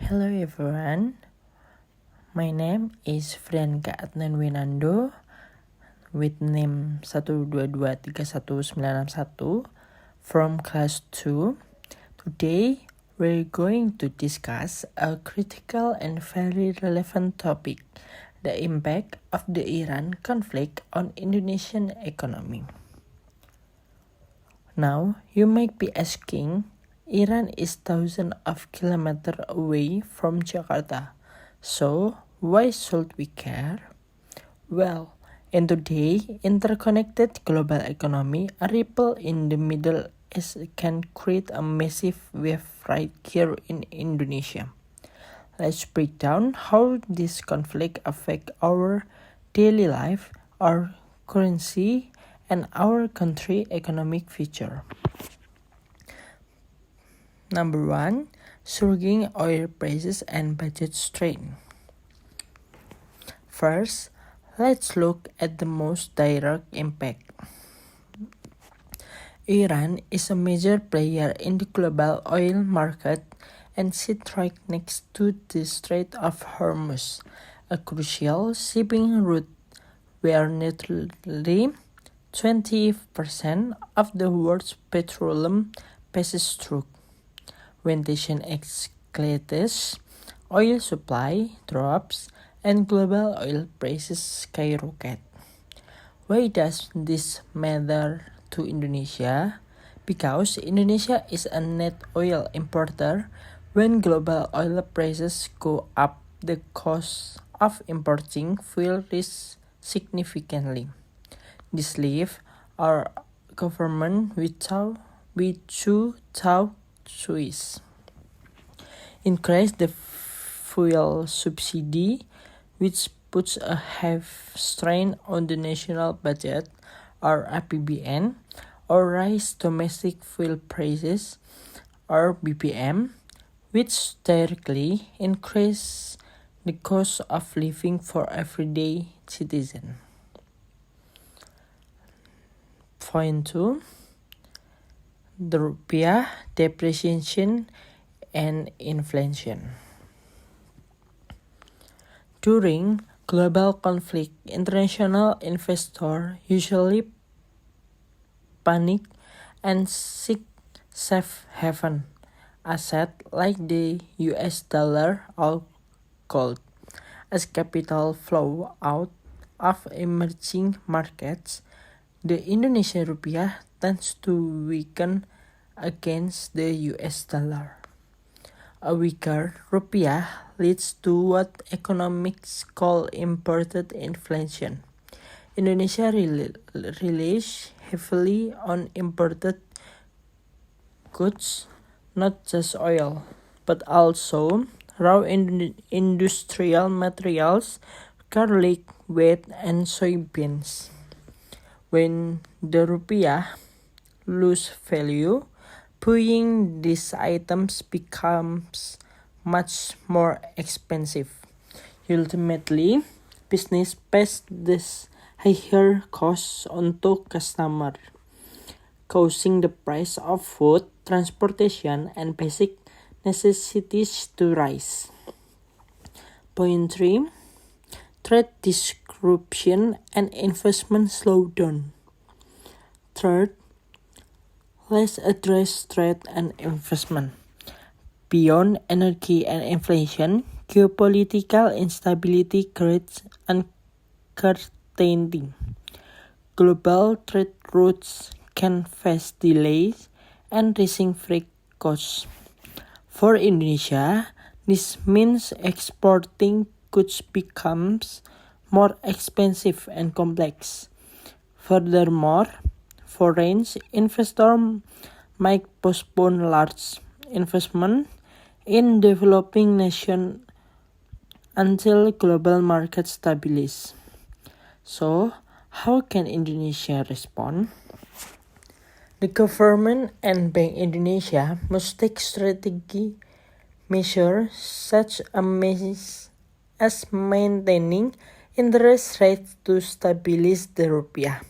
Hello everyone, my name is Frianka Adnan Winando with name 122319161 from class 2. Today we're going to discuss a critical and very relevant topic, the impact of the Iran conflict on Indonesian economy. Now you might be asking, Iran is thousands of kilometers away from Jakarta, so why should we care? Well, in today's interconnected global economy, a ripple in the Middle East can create a massive wave right here in Indonesia. Let's break down how this conflict affects our daily life, our currency, and our country economic future. Number 1. Surging oil prices and budget strain. First, let's look at the most direct impact. Iran is a major player in the global oil market and sits right next to the Strait of Hormuz, a crucial shipping route where nearly 20% of the world's petroleum passes through. When tension escalates, oil supply drops and global oil prices skyrocket. Why does this matter to Indonesia? Because Indonesia is a net oil importer. When global oil prices go up, the cost of importing fuel rises significantly. This leaves our government with two choices: increase the fuel subsidy, which puts a heavy strain on the national budget, or APBN, or raise domestic fuel prices, or BPM, which directly increase the cost of living for everyday citizens. Point 2. The rupiah depreciation and inflation. During global conflict, international investors usually panic and seek safe haven assets like the US dollar or gold. As capital flow out of emerging markets, the Indonesian rupiah tends to weaken against the US dollar. A weaker rupiah leads to what economists call imported inflation. Indonesia relies heavily on imported goods, not just oil, but also raw industrial materials, garlic, wheat, and soybeans. When the rupiah loses value, buying these items becomes much more expensive. Ultimately, business pass this higher costs onto customers, causing the price of food, transportation, and basic necessities to rise. Point 3. Trade disruption and investment slowdown. Third, let's address trade and investment. Beyond energy and inflation, geopolitical instability creates uncertainty. Global trade routes can face delays and rising freight costs. For Indonesia, this means exporting goods becomes more expensive and complex. Furthermore, foreign investors might postpone large investment in developing nations until global markets stabilize. So, how can Indonesia respond? The government and Bank Indonesia must take strategic measures such as maintaining interest rates to stabilize the rupiah.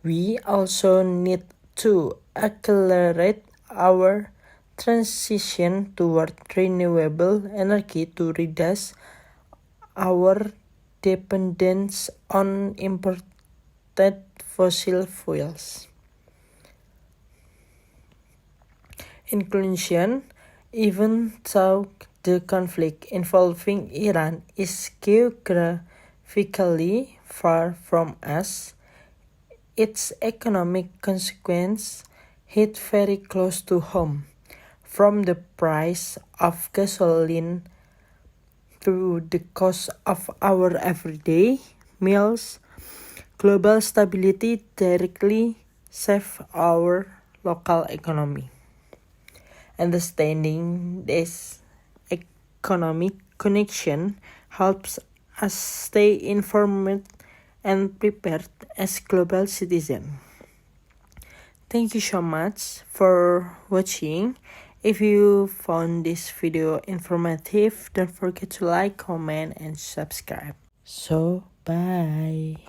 We also need to accelerate our transition toward renewable energy to reduce our dependence on imported fossil fuels. In conclusion, even though the conflict involving Iran is geographically far from us, its economic consequences hit very close to home, from the price of gasoline to the cost of our everyday meals. Global stability directly saves our local economy. Understanding this economic connection helps us stay informed and prepared as global citizens. Thank you so much for watching. If you found this video informative, don't forget to like, comment, and subscribe. So, bye.